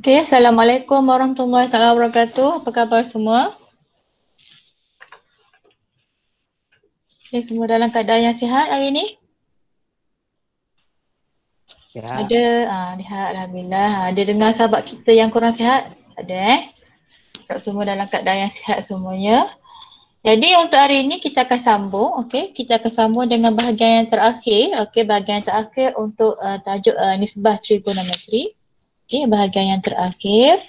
Okay, Assalamualaikum warahmatullahi wabarakatuh. Apa khabar semua? Okay, semua dalam keadaan yang sihat hari ini? Ya. Ada, sihat Alhamdulillah. Ada dengar sahabat kita yang kurang sihat? Ada Harap semua dalam keadaan yang sihat semuanya. Jadi untuk hari ini kita akan sambung, okay? Kita akan sambung dengan bahagian yang terakhir. Okay, bahagian yang terakhir untuk tajuk nisbah trigonometri. Okay, bahagian yang terakhir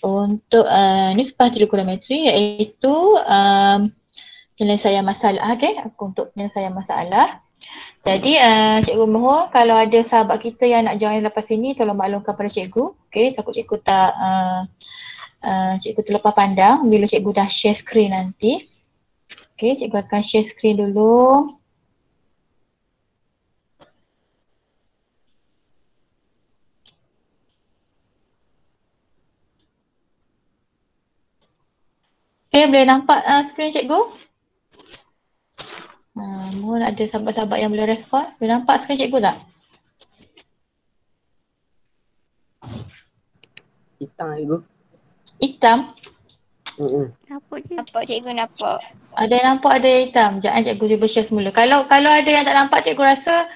untuk nisbah trigonometri iaitu penyelesaian masalah. Okay, untuk penyelesaian masalah. Jadi cikgu mohon kalau ada sahabat kita yang nak join lepas ini tolong maklumkan pada cikgu. Okay, takut cikgu tak cikgu terlepas pandang bila cikgu dah share screen nanti. Okay, cikgu akan share screen dulu. Okay, boleh nampak screen cikgu? Mohon ada sahabat-sahabat yang boleh respon. Boleh nampak screen cikgu tak? Hitam cikgu. Hitam? Nampak cikgu nampak. Ada yang nampak, ada yang hitam. Jangan cikgu cuba share semula. Kalau ada yang tak nampak, cikgu rasa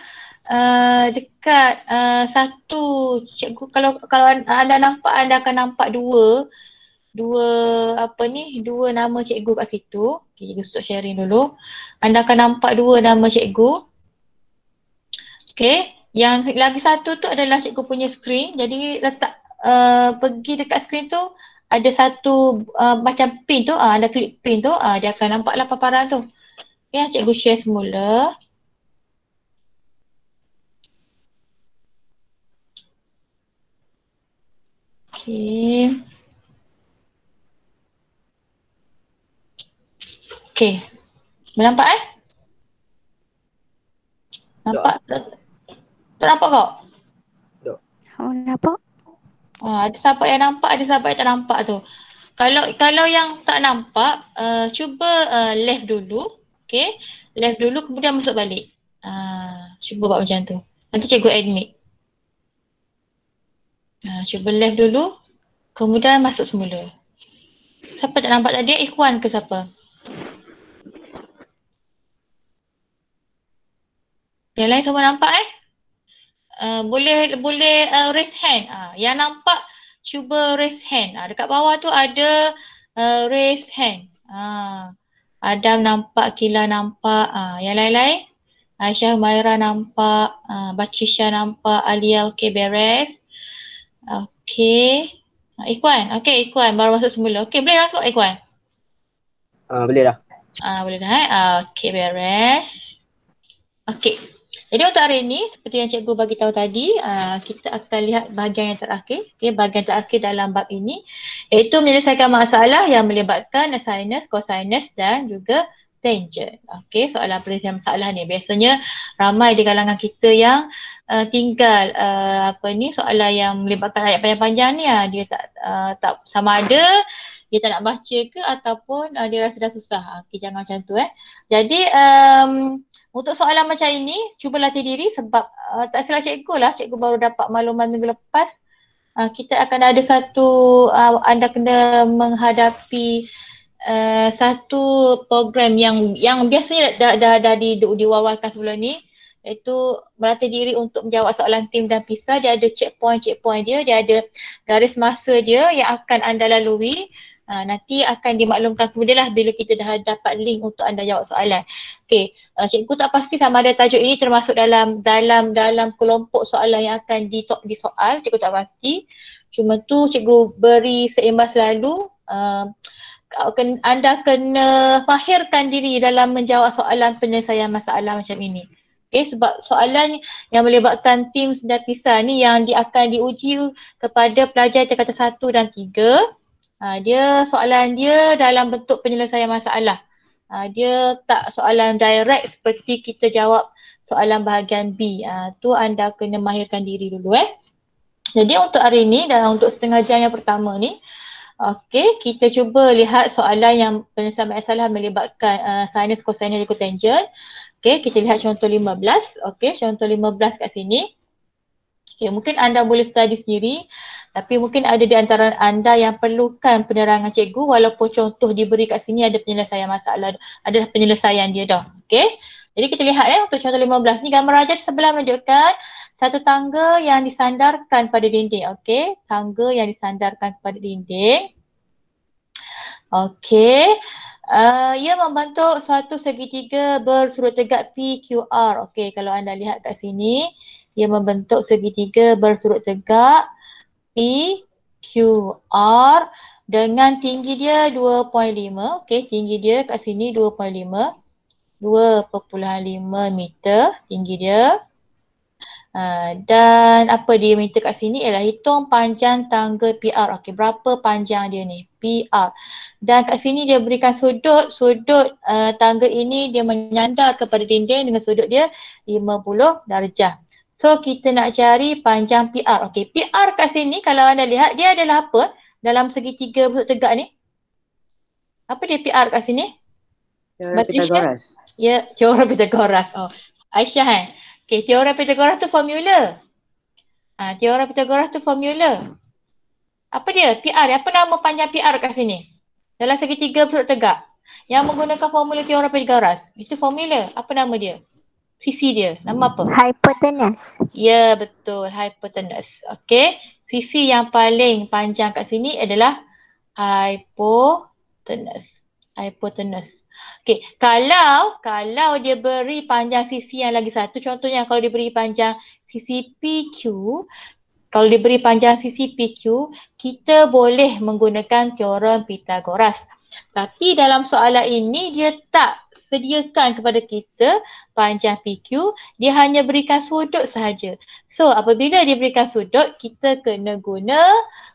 dekat satu cikgu kalau anda nampak, anda akan nampak dua nama cikgu kat situ. Okay, cikgu stop sharing dulu. Anda akan nampak dua nama cikgu. Okay, yang lagi satu tu adalah cikgu punya screen. Jadi letak pergi dekat screen tu ada satu macam pin tu, anda klik pin tu, dia akan nampaklah paparan tu. Okay, cikgu share semula. Okay. Okay. Nampak Nampak? Tak nampak kau? Nampak? Ada sahabat yang nampak, ada sahabat yang tak nampak tu. Kalau yang tak nampak, cuba left dulu. Okay. Left dulu kemudian masuk balik. Cuba buat macam tu. Nanti cikgu admit. Cuba left dulu. Kemudian masuk semula. Siapa tak nampak tadi? Ikhwan ke siapa? Yang lain semua nampak boleh raise hand. Yang nampak cuba raise hand. Dekat bawah tu ada raise hand. Adam nampak, Kila nampak. Yang lain-lain? Aisyah Humaira nampak, Batrisha nampak, Alia okey beres. Okey. Ikhwan, okey Ikhwan baru masuk semula. Okey, boleh masuk Ikhwan? Boleh dah. Boleh dah okey beres. Okey. Jadi untuk hari ini seperti yang cikgu bagi tahu tadi, kita akan lihat bahagian yang terakhir. Okay, bahagian terakhir dalam bab ini iaitu menyelesaikan masalah yang melibatkan sinus, cosinus dan juga tangent. Okey, soalan penyelesaian masalah ni biasanya ramai di kalangan kita yang tinggal soalan yang melibatkan ayat panjang-panjang ni dia tak sama ada dia tak nak baca ke ataupun dia rasa dah susah. Okey, jangan macam tu Jadi untuk soalan macam ini, cuba latih diri sebab tak salah cikgu lah. Cikgu baru dapat makluman minggu lepas. Kita akan ada satu, anda kena menghadapi satu program yang biasanya dah diwawarkan sebelum ni. Iaitu melatih diri untuk menjawab soalan tim dan PISA. Dia ada checkpoint dia. Dia ada garis masa dia yang akan anda lalui. Nanti akan dimaklumkan kemudian lah bila kita dah dapat link untuk anda jawab soalan. Okey, cikgu tak pasti sama ada tajuk ini termasuk dalam kelompok soalan yang akan disoal, cikgu tak pasti. Cuma tu cikgu beri seimbang selalu. Anda kena mahirkan diri dalam menjawab soalan penyelesaian masalah macam ini. Okay, sebab soalan yang melibatkan tim dan PISA ni yang akan diuji kepada pelajar tingkatan 1 dan 3. Soalan dia dalam bentuk penyelesaian masalah. Dia tak soalan direct seperti kita jawab soalan bahagian B. Tu anda kena mahirkan diri dulu Jadi untuk hari ni dan untuk setengah jam yang pertama ni, okey, kita cuba lihat soalan yang penyelesaian masalah melibatkan sinus, cosinus dan cotangent. Okey, kita lihat contoh 15. Okey, contoh 15 kat sini. Okay, mungkin anda boleh study sendiri, tapi mungkin ada di antara anda yang perlukan penerangan cikgu walaupun contoh diberi kat sini ada penyelesaian masalah, ada penyelesaian dia dah. Okay, jadi kita lihat untuk contoh 15 ni gambar raja di sebelah menunjukkan satu tangga yang disandarkan pada dinding. Okay, tangga yang disandarkan pada dinding. Okay, ia membentuk suatu segitiga bersudut tegak PQR. Okay, kalau anda lihat kat sini, ia membentuk segitiga bersudut tegak PQR dengan tinggi dia 2.5. Okay, tinggi dia kat sini 2.5. 2.5 meter tinggi dia. Dan apa dia minta kat sini ialah hitung panjang tangga PR. Okey, berapa panjang dia ni? PR. Dan kat sini dia berikan sudut tangga ini dia menyandar kepada dinding dengan sudut dia 50 darjah. So kita nak cari panjang PR. Okey, PR kat sini kalau anda lihat dia adalah apa dalam segitiga bersudut tegak ni? Apa dia PR kat sini? Teorem Pythagoras. Ya, teorem Pythagoras. Oh, Aisyah Okay, teorem Pythagoras tu formula. Teorem Pythagoras tu formula. Apa dia? PR. Apa nama panjang PR kat sini? Dalam segitiga bersudut tegak. Yang menggunakan formula teorem Pythagoras. Itu formula. Apa nama dia? Sisi dia. Nama apa? Hypotenuse. Ya, betul. Hypotenuse. Okay. Sisi yang paling panjang kat sini adalah hypotenuse. Hypotenuse. Okay, kalau dia beri panjang sisi yang lagi satu, contohnya kalau dia beri panjang sisi PQ, kalau dia beri panjang sisi PQ, kita boleh menggunakan teorem Pythagoras. Tapi dalam soalan ini dia tak sediakan kepada kita panjang PQ, dia hanya berikan sudut sahaja. So apabila dia berikan sudut, kita kena guna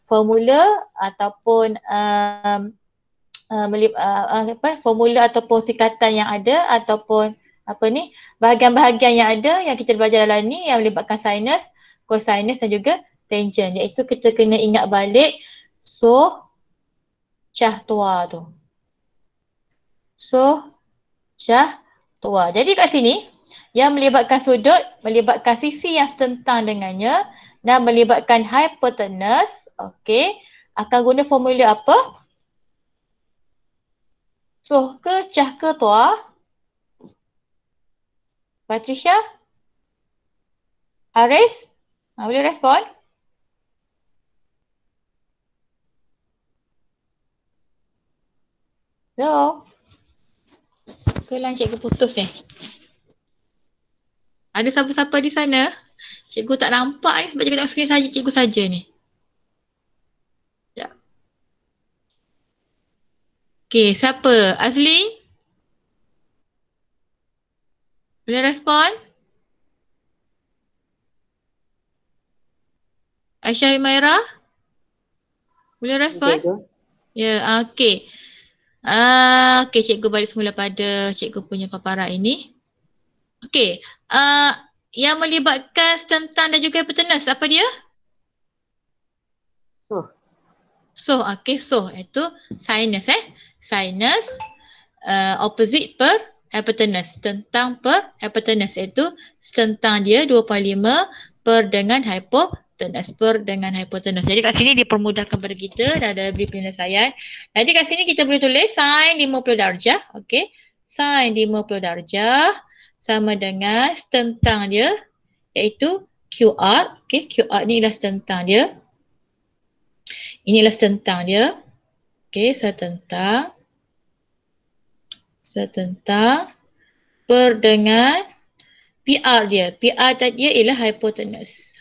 formula ataupun formula ataupun sikatan yang ada ataupun bahagian-bahagian yang ada yang kita belajar dalam ni yang melibatkan sinus, cosinus dan juga tangent, iaitu kita kena ingat balik cah tua tu. Cah tua. Jadi kat sini yang melibatkan sudut, melibatkan sisi yang setentang dengannya dan melibatkan hypotenuse, okey, akan guna formula apa? Soh ke, cah ke, tua? Patricia? Haris? Boleh respon? Hello? Kelang cikgu putus ni. Ada siapa-siapa di sana? Cikgu tak nampak ni sebab cikgu tengok skrin saja, cikgu saja ni. Sekejap. Okey, siapa? Azli? Boleh respon? Aisyah Humaira? Boleh respon? Ya, okey. Okey, cikgu balik semula pada cikgu punya paparan ini. Okey, yang melibatkan setentang dan juga hypotenuse, apa dia? Okey, itu sinus Sinus opposite per hypotenuse. Tentang per hypotenuse iaitu setentang dia 2.5 per dengan hypotenuse. Jadi kat sini dia permudahkan kepada kita dah ada beri penyelesaian. Jadi kat sini kita boleh tulis sin 50 darjah. Okey. Sin 50 darjah sama dengan setentang dia iaitu QR. Okey, QR ni adalah setentang dia. Inilah setentang dia. Okey, setentang per dengan PR dia. PR tadi ialah hypotenuse.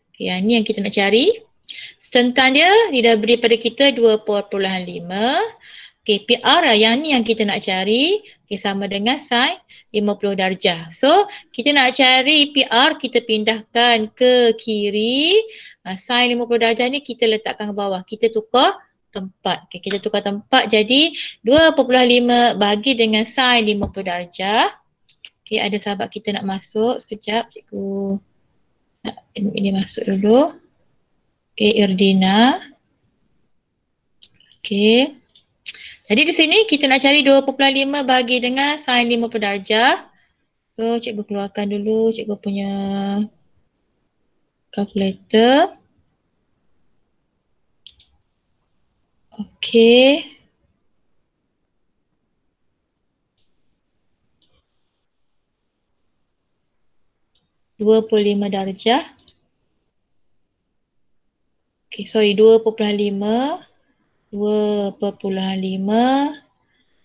Okay, yang ni yang kita nak cari. Setentang dia dah beri pada kita 2.5. Okay, PR yang ni yang kita nak cari. Okay, sama dengan sin 50 darjah. So, kita nak cari PR, kita pindahkan ke kiri. Sin 50 darjah ni kita letakkan ke bawah. Kita tukar tempat. Okay, kita tukar tempat jadi 2.5 bagi dengan sin 50 darjah. Okay, ada sahabat kita nak masuk. Sekejap, cikgu nak ini masuk dulu. Okay, Irdina. Okay. Jadi di sini kita nak cari 2.5 bagi dengan sin 50 darjah. So, cikgu keluarkan dulu cikgu punya calculator. Okey. Dua puluh lima darjah. Okey, sorry, 2.5. 2.5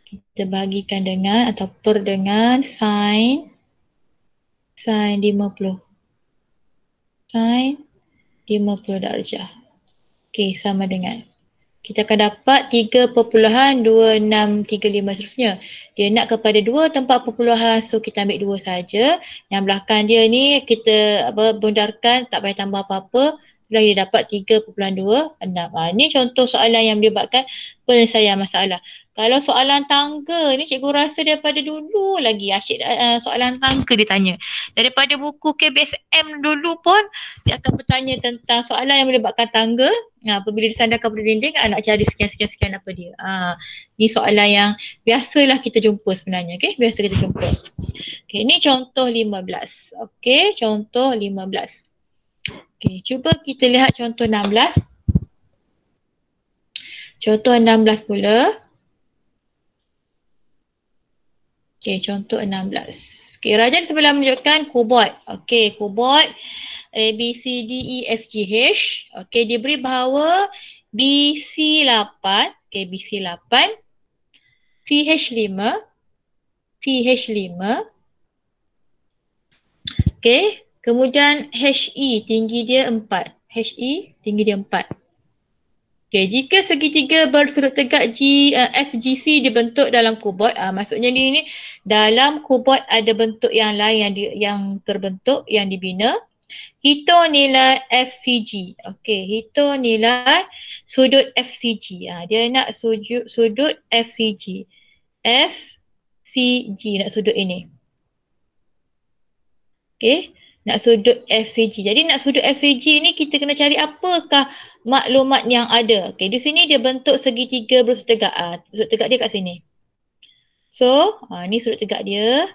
kita bagikan dengan atau per dengan sin 50. Sin 50 darjah. Okey, sama dengan. Kita akan dapat 3.2635 seterusnya. Dia nak kepada 2 tempat perpuluhan. So kita ambil 2 saja. Yang belakang dia ni kita bundarkan, tak payah tambah apa-apa. Sudah dia dapat 3.26. Ini contoh soalan yang melibatkan penyelesaian masalah. Kalau soalan tangga ni cikgu rasa daripada dulu lagi asyik soalan tangga dia tanya. Daripada buku KBSM dulu pun dia akan bertanya tentang soalan yang melibatkan tangga. Apabila disandarkan pada dinding, nak cari sekian-sekian apa dia. Ni soalan yang biasalah kita jumpa sebenarnya. Okay? Biasa kita jumpa. Okay, ni contoh 15. Okay, contoh 15. Okay, cuba kita lihat contoh 16. Contoh 16 pula. Okay, contoh 16. Okay, Rajan sebelah menunjukkan kubot. Okay, kubot A, B, C, D, E, F, G, H. Okay, diberi bahawa BC 8. Okay, BC 8. CH 5. CH 5. Okay, kemudian HE tinggi dia 4. HE tinggi dia 4. Okay, jika segitiga bersudut tegak FGC dibentuk dalam kubot, maksudnya ni dalam kubot ada bentuk yang lain yang terbentuk, yang dibina. Hitung nilai FCG. Okey, hitung nilai sudut FCG. Dia nak sudut FCG. FCG nak sudut ini. Okey, nak sudut FCG. Jadi nak sudut FCG ni kita kena cari apakah maklumat yang ada. Okey, di sini dia bentuk segitiga bersudut tegak. Sudut tegak dia kat sini. So, ni sudut tegak dia.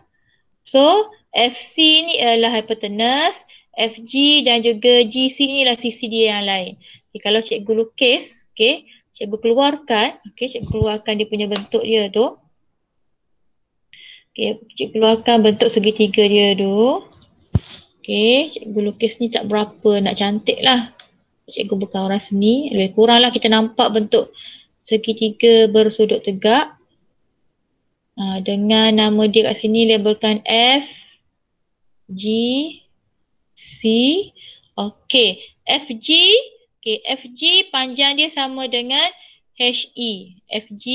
So, FC ni adalah hypotenuse, FG dan juga GC ni adalah sisi dia yang lain. Okay, kalau cikgu lukis, okay, cikgu keluarkan, okay, cikgu keluarkan dia punya bentuk dia tu. Okay, cikgu keluarkan bentuk segitiga dia tu. Okay, cikgu lukis ni tak berapa nak cantik lah. Cikgu bukan orang seni, lebih kurang lah kita nampak bentuk segitiga bersudut tegak. Dengan nama dia kat sini labelkan F, G, C. Okey, FG. Okey, FG panjang dia sama dengan HE. FG.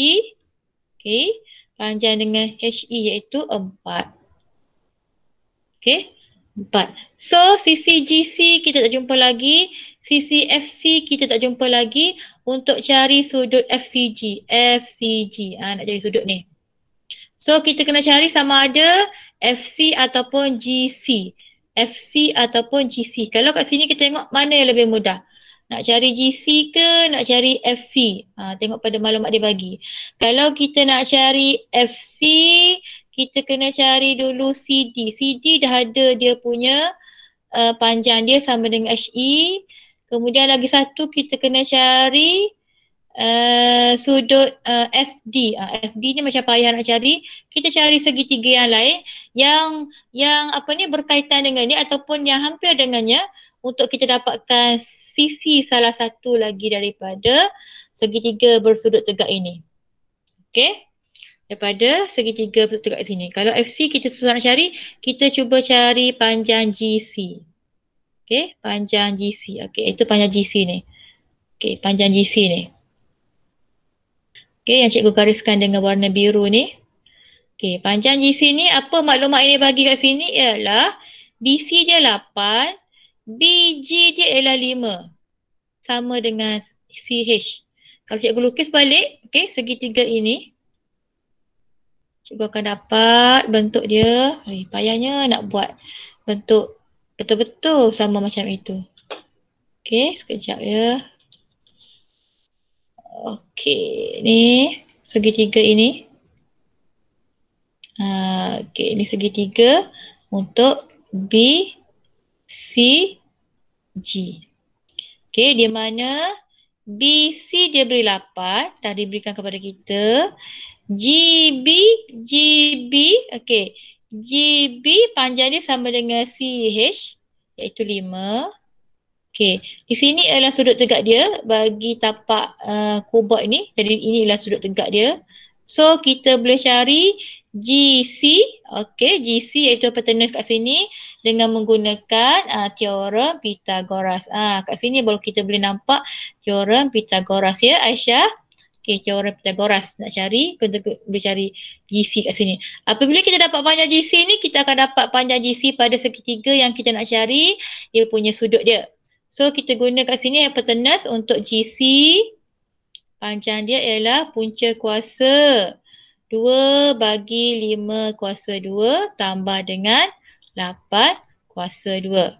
Okey, panjang dengan HE iaitu 4. Okey, 4. So, sisi GC kita tak jumpa lagi. Sisi FC kita tak jumpa lagi. Untuk cari sudut FCG. FCG. Nak cari sudut ni. So, kita kena cari sama ada FC ataupun GC. FC ataupun GC. Kalau kat sini kita tengok mana yang lebih mudah. Nak cari GC ke nak cari FC? Tengok pada maklumat dia bagi. Kalau kita nak cari FC, kita kena cari dulu CD. CD dah ada dia punya panjang dia sama dengan HE. Kemudian lagi satu kita kena cari sudut FD. FD ni macam payah nak cari. Kita cari segitiga yang lain yang berkaitan dengan ni ataupun yang hampir dengannya untuk kita dapatkan sisi salah satu lagi daripada segitiga bersudut tegak ini. Okey? Daripada segitiga bersudut tegak sini. Kalau FC kita susah nak cari, kita cuba cari panjang GC. Okey, panjang GC. Okey, itu panjang GC ni. Okey, panjang GC ni. Okay, yang cikgu gariskan dengan warna biru ni. Okay, panjang GC ni apa maklumat ini bagi kat sini ialah BC dia 8, BG dia ialah 5. Sama dengan CH. Kalau cikgu lukis balik, okay, segitiga ini. Cikgu akan dapat bentuk dia. Payahnya nak buat bentuk betul-betul sama macam itu. Okay, sekejap ya. Okey, ni segitiga ini. Okey, ni segitiga. untuk B, C, G. Okey, di mana BC dia beri 8, dah diberikan kepada kita. GB, okey. GB panjang dia sama dengan CH, iaitu 5. Okey, di sini adalah sudut tegak dia bagi tapak kubot ni. Jadi ini adalah sudut tegak dia. So kita boleh cari GC, okey, GC iaitu hypotenuse kat sini dengan menggunakan teorem Pythagoras. Kat sini baru kita boleh nampak teorem Pythagoras ya Aisyah. Okey, teorem Pythagoras nak cari, kita boleh cari GC kat sini. Apabila kita dapat panjang GC ni, kita akan dapat panjang GC pada segitiga yang kita nak cari, dia punya sudut dia. So kita guna kat sini hypotenuse untuk GC. Panjang dia ialah punca kuasa 2 bagi 5 kuasa 2 tambah dengan 8 kuasa 2.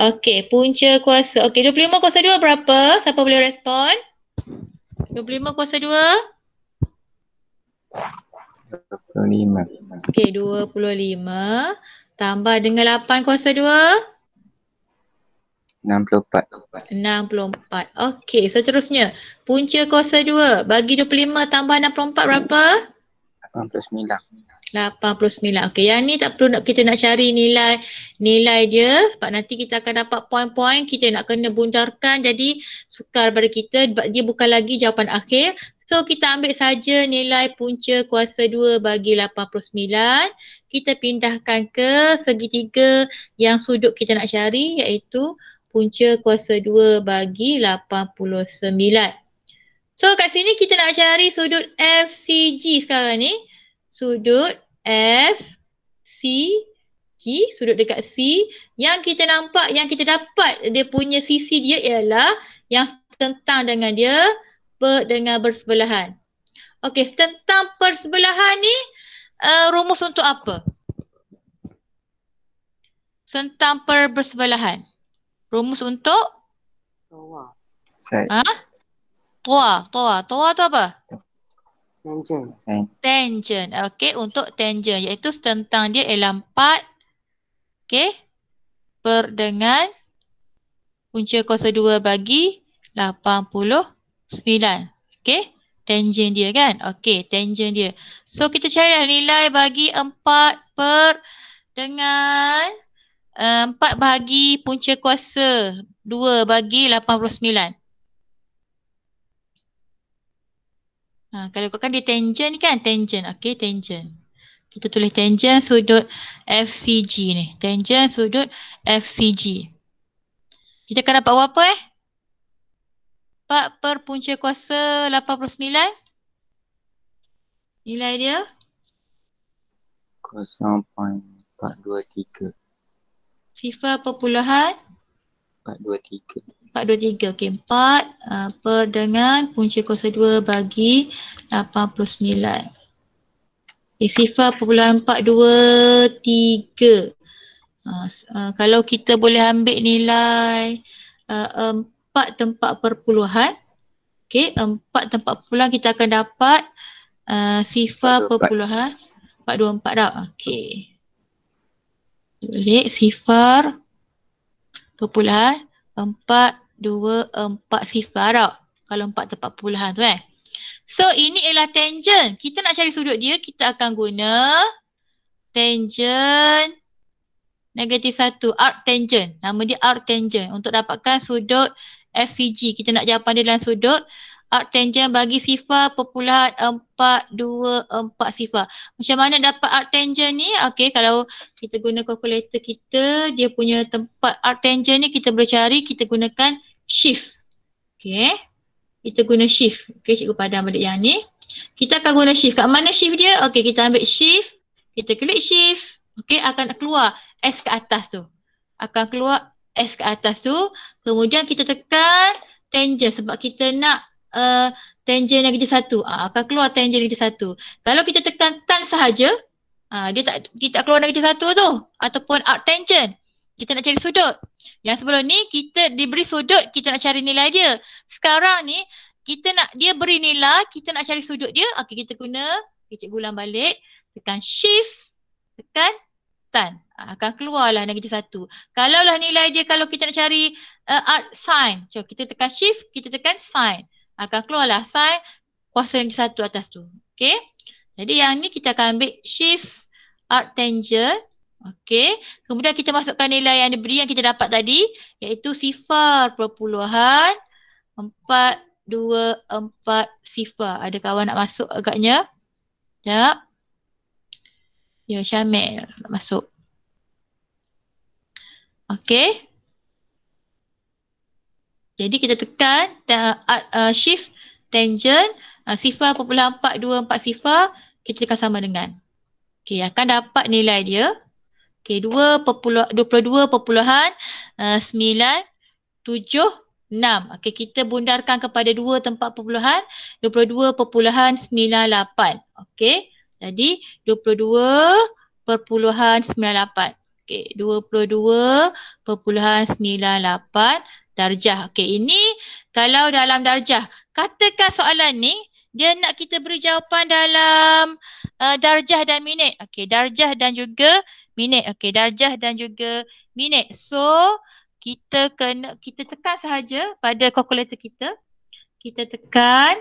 Okey, punca kuasa. Okey, 25 kuasa 2 berapa? Siapa boleh respon? 25 kuasa 2? 25. Okey, 25 tambah dengan 8 kuasa 2? 64. 64. Okey, seterusnya. Punca kuasa 2 bagi 25 tambah 64 berapa? 89. 89. Okey, yang ni tak perlu kita nak cari nilai dia sebab nanti kita akan dapat poin-poin, kita nak kena bundarkan jadi sukar pada kita sebab dia bukan lagi jawapan akhir. So kita ambil saja nilai punca kuasa 2 bagi 89. Kita pindahkan ke segitiga yang sudut kita nak cari iaitu punca kuasa 2 bagi 89. So kat sini kita nak cari sudut FCG sekarang ni. Sudut FCG, sudut dekat C. Yang kita nampak, yang kita dapat dia punya sisi dia ialah yang tentang dengan dia dengan bersebelahan. Okey, tentang persebelahan ni rumus untuk apa? Tentang bersebelahan. Rumus untuk? Side. Toa tu apa? Tangent. Tangent. Okey, untuk tangent iaitu tentang dia ialah 4. Okey. Per dengan punca kuasa 2 bagi 89. Okey. Tangent dia kan? Okey, tangent dia. So kita cari nilai bagi 4 per dengan 4 bahagi punca kuasa 2 bagi 89. Kalau ikutkan dia tangent kan? Tangent. Okey, tangent. Kita tulis tangent sudut FCG ni. Tangent sudut FCG. Kita akan dapat berapa 4 per punca kuasa 89. Nilai dia? 0.423. Sifar perpuluhan? 423. 423. Okey, 4 per dengan punca kuasa 2 bagi 89. Sifar perpuluhan 423. Kalau kita boleh ambil nilai 4 tempat perpuluhan. Okey, 4 tempat perpuluhan kita akan dapat sifar perpuluhan 424 dah. Okey. Boleh sifar perpuluhan 424 sifar dah. Kalau 4 tempat perpuluhan tu So ini ialah tangent. Kita nak cari sudut dia, kita akan guna tangent negatif 1, arc tangent. Nama dia arc tangent. Untuk dapatkan sudut FCG, kita nak jawapan dia dalam sudut arc tangent bagi sifar perpuluhan 424 sifar. Macam mana dapat arc tangent ni? Okey, kalau kita guna kalkulator kita, dia punya tempat arc tangent ni kita boleh cari, kita gunakan shift. Okey. Kita guna shift. Okey, cikgu padam balik yang ni. Kita akan guna shift. Kat mana shift dia? Okey, kita ambil shift. Kita klik shift. Okey, akan keluar S ke atas tu. Akan keluar S ke atas tu. Kemudian kita tekan tangent sebab kita nak tangent negatif 1. Akan keluar tangent negatif 1. Kalau kita tekan tan sahaja, dia tak keluar negatif 1 tu. Ataupun arc tangent. Kita nak cari sudut. Yang sebelum ni kita diberi sudut, kita nak cari nilai dia. Sekarang ni dia beri nilai, kita nak cari sudut dia. Okey, kita guna, cikgu ulang balik. Tekan shift, tekan tan. Akan keluarlah negatif 1. Kalaulah nilai dia, kalau kita nak cari arc sin. So kita tekan shift, kita tekan sin. Akan keluarlah sin kuasa negatif 1 atas tu. Okay. Jadi yang ni kita akan ambil shift arc tangent. Okay. Kemudian kita masukkan nilai yang diberi yang kita dapat tadi. Iaitu 0.424 sifar. Ada kawan nak masuk agaknya? Sekejap. Ya, Syamil nak masuk. Okay. Jadi kita tekan shift tangent 0.424 sifar. Kita tekan sama dengan. Okay, akan dapat nilai dia. Okay, 22.976. Okay, kita bundarkan kepada 2 tempat perpuluhan. 22.98. Okay, jadi 22.98. Okay, 22.98 darjah. Okay, ini kalau dalam darjah. Katakan soalan ni, dia nak kita beri jawapan dalam darjah dan minit. Okay, darjah dan juga minit. Okay, darjah dan juga minit. So, kita tekan sahaja pada kalkulator kita. Kita tekan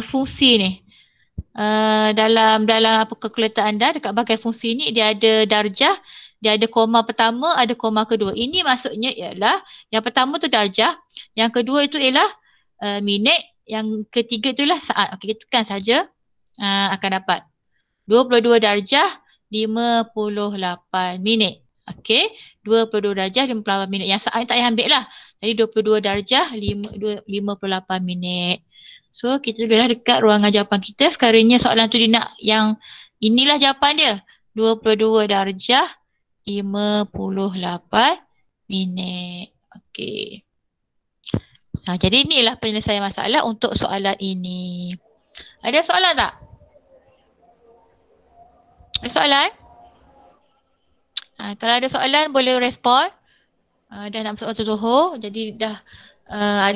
fungsi ni. Dalam apa kalkulator anda, dekat bahagian fungsi ni dia ada darjah, dia ada koma pertama, ada koma kedua. Ini maksudnya ialah yang pertama tu darjah, yang kedua itu ialah minit, yang ketiga itulah saat. Okey, kita tekan saja, akan dapat 22 darjah 58 minit. Okey, 22 darjah 58 minit. Yang saat ni tak payah ambil lah. Jadi 22 darjah 58 minit. So, kita dah dekat ruangan jawapan kita. Sekarangnya soalan tu dia nak yang inilah jawapan dia. 22 darjah 58 minit. Okey. Jadi inilah penyelesaian masalah untuk soalan ini. Ada soalan tak? Ada soalan? Kalau ada soalan boleh respon. Dah nak masuk waktu Zuhur. Jadi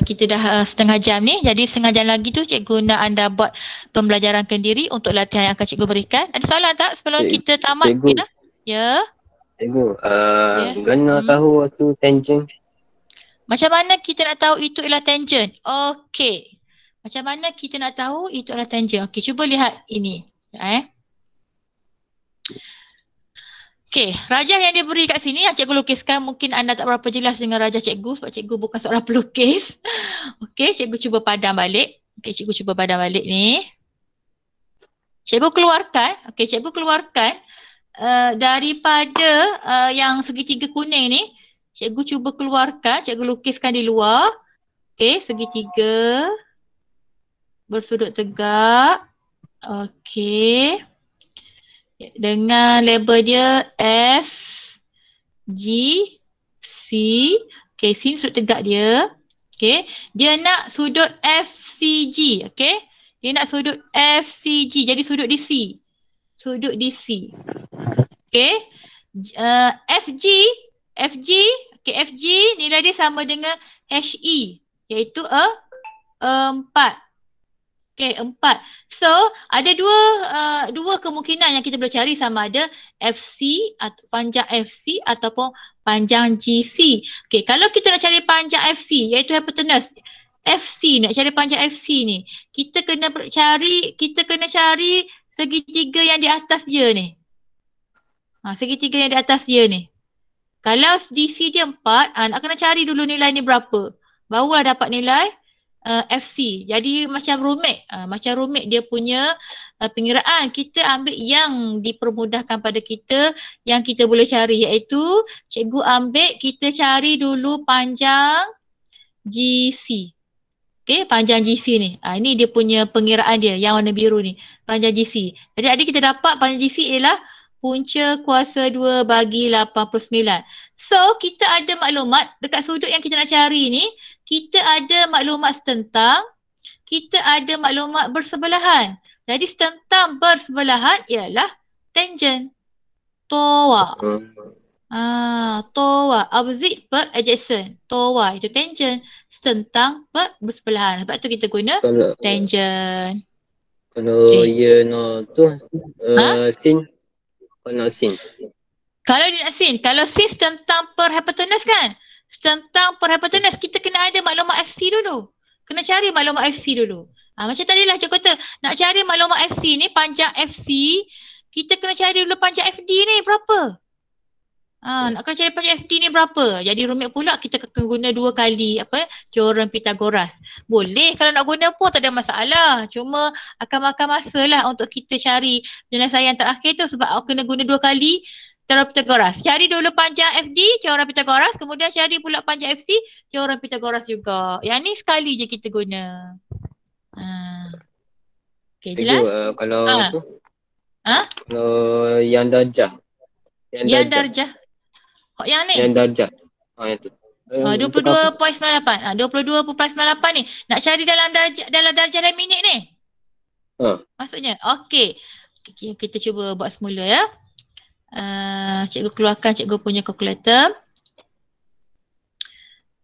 kita dah setengah jam ni. Jadi setengah jam lagi tu cikgu nak anda buat pembelajaran kendiri untuk latihan yang akan cikgu berikan. Ada soalan tak sebelum kita tamat? Cikgu. Ya. Cikgu, gana tahu waktu tangent. Macam mana kita nak tahu itu ialah tangent? Okey. Macam mana kita nak tahu itu adalah tangent? Okey, cuba lihat ini. Okey, rajah yang dia beri kat sini yang cikgu lukiskan, mungkin anda tak berapa jelas dengan rajah cikgu sebab cikgu bukan seorang pelukis. Okey, cikgu cuba padam balik. Okey, cikgu cuba padam balik ni. Cikgu keluarkan, daripada yang segitiga kuning ni, cikgu cuba keluarkan, cikgu lukiskan di luar. Okey, segitiga bersudut tegak. Okey. Dengan label dia F, G, C. Okay, sini sudut tegak dia. Okay, dia nak sudut FCG. Okay, dia nak sudut FCG. Jadi sudut di C. Sudut di C. Okay, FG. Okay, FG nilai dia sama dengan HE. Iaitu 4. Okay, 4. So, ada dua kemungkinan yang kita boleh cari sama ada FC atau panjang FC ataupun panjang GC. Okay, kalau kita nak cari panjang FC iaitu hypotenuse FC, nak cari panjang FC ni, kita kena cari segitiga yang di atas dia ni. Segitiga yang di atas dia ni. Kalau DC dia 4, nak kena cari dulu nilai ni berapa. Barulah dapat nilai FC. Jadi macam rumit dia punya pengiraan. Kita ambil yang dipermudahkan pada kita, yang kita boleh cari, iaitu cikgu ambil, kita cari dulu panjang GC. Okay, panjang GC ni. Ini dia punya pengiraan dia yang warna biru ni, panjang GC. Jadi adik kita dapat panjang GC ialah punca kuasa 2 bagi 89. So, kita ada maklumat dekat sudut yang kita nak cari ni. Kita ada maklumat setentang, kita ada maklumat bersebelahan. Jadi setentang bersebelahan ialah tangent. TOA. TOA. Opposite per adjacent. TOA itu tangent. Setentang bersebelahan. Sebab tu kita guna tangent. Kalau ia no tu sin. Kalau nak sin. Kalau dia nak sin, kalau sin tentang per hypotenuse kan? Tentang per hypotenuse, kita kena ada maklumat FC dulu. Kena cari maklumat FC dulu. Macam tadilah cikgu kata, nak cari maklumat FC ni, panjang FC, kita kena cari dulu panjang FD ni berapa. Nak kena cari panjang FD ni berapa. Jadi rumit pula kita akan guna 2 kali teorem Pythagoras. Boleh kalau nak guna pun tak ada masalah. Cuma akan makan masa lah untuk kita cari penyelesaian terakhir tu sebab kena guna 2 kali teorem Pythagoras. Cari dulu panjang FD, teorem Pythagoras. Kemudian cari pula panjang FC, teorem Pythagoras juga. Yang ni sekali je kita guna. Okay, jelas? Kalau tu? Ha? Kalau yang darjah. Yang darjah. Yang ni? Yang darjah. Yang tu. 22.98. 22.98 ni. Nak cari dalam darjah dan minit ni? Maksudnya? Okey. Kita cuba buat semula ya. Cikgu keluarkan cikgu punya kalkulator.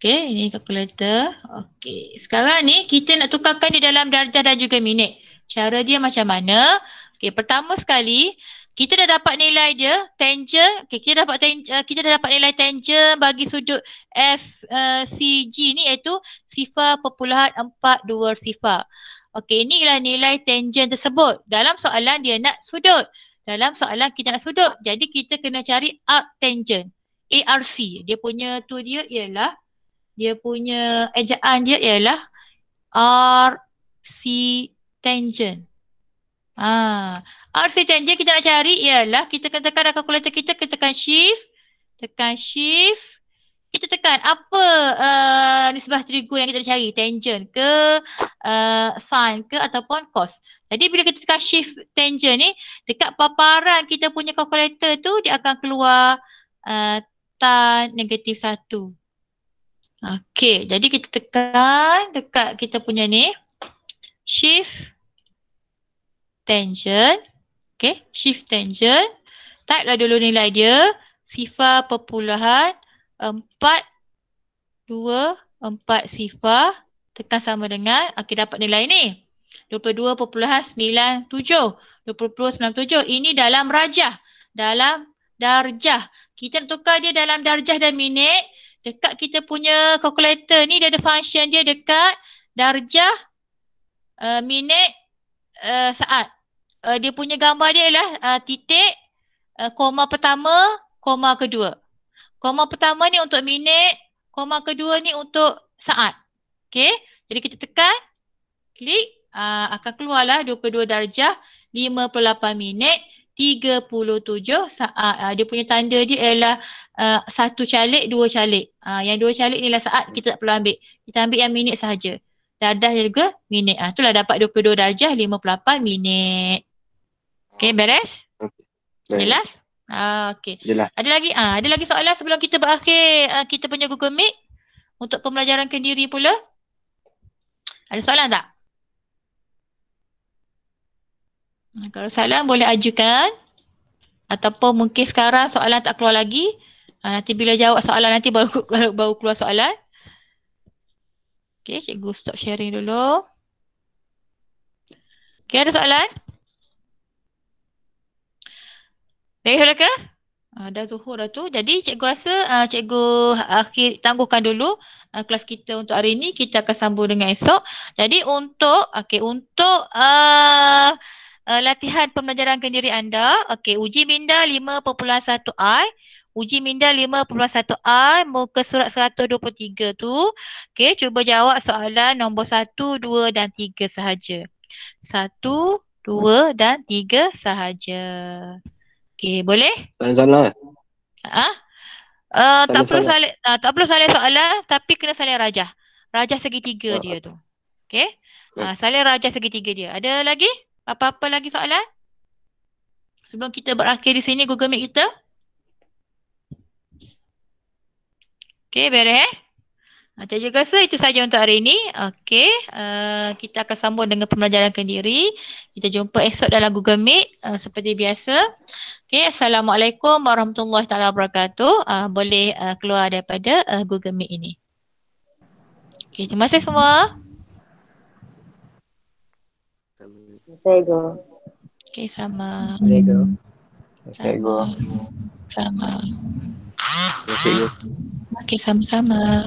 Okey, ini kalkulator. Okey. Sekarang ni kita nak tukarkan di dalam darjah dan juga minit. Cara dia macam mana? Okey, pertama sekali kita dah dapat nilai dia tangent. Okay, kita dah dapat nilai tangent bagi sudut FCG ni iaitu 0.42 sifar. Okey, inilah nilai tangent tersebut. Dalam soalan dia nak sudut. Dalam soalan kita nak sudut. Jadi kita kena cari arc tangent. ARC. Dia punya ejaan dia ialah RC tangent. RC tangent kita nak cari ialah kita kena tekan dalam kalkulator kita tekan shift. Kita tekan apa nisbah trigo yang kita nak cari, tangent ke sin ke ataupun cos. Jadi bila kita tekan shift tangent ni dekat paparan kita punya kalkulator tu dia akan keluar tan -1. Okey, jadi kita tekan dekat kita punya ni shift tangent. Okay, shift tangent. Type lah dulu nilai dia. 0.424 sifar. Tekan sama dengan, dapat nilai ni. 22.97. 20.97. Ini dalam rajah. Dalam darjah. Kita nak tukar dia dalam darjah dan minit. Dekat kita punya kalkulator ni dia ada function dia dekat darjah, minit, saat. Dia punya gambar dia ialah titik, koma pertama, koma kedua. Koma pertama ni untuk minit, koma kedua ni untuk saat. Okey, jadi kita tekan, klik, akan keluarlah 22 darjah, 58 minit, 37 saat. Dia punya tanda dia ialah 1 calik, 2 calik. Yang 2 calik ni lah saat, kita tak perlu ambil. Kita ambil yang minit sahaja. Darjah juga minit. Itulah dapat 22 darjah 58 minit. Okey, beres? Jelas? Okey. Jelas. Ada lagi soalan sebelum kita berakhir kita punya Google Meet untuk pembelajaran kendiri pula? Ada soalan tak? Kalau soalan boleh ajukan. Ataupun mungkin sekarang soalan tak keluar lagi. Nanti bila jawab soalan nanti baru keluar soalan. Okay, cikgu stop sharing dulu. Okay, ada soalan? Baik, saudara? Dah zuhur dah tu. Jadi cikgu rasa cikgu tangguhkan dulu kelas kita untuk hari ini. Kita akan sambung dengan esok. Jadi untuk latihan pembelajaran kendiri anda. Uji minda 5.1i. Uji minda 5.1i muka surat 123 tu. Cuba jawab soalan nombor 1, 2 dan 3 sahaja. 1, 2 dan 3 sahaja. Boleh? Salah. Tak perlu salin soalan tapi kena salin rajah. Rajah segitiga dia tu. Salin rajah segitiga dia. Ada lagi? Apa-apa lagi soalan? Sebelum kita berakhir di sini Google Meet kita. Beres Cikgu rasa itu saja untuk hari ini. Kita akan sambung dengan pembelajaran kendiri. Kita jumpa esok dalam Google Meet seperti biasa. Assalamualaikum warahmatullahi wabarakatuh. Boleh keluar daripada Google Meet ini. Terima kasih semua. Saya go. Sama. There you go. Cikgu. Sama. Terima kasih, Cikgu. Okey, sama-sama.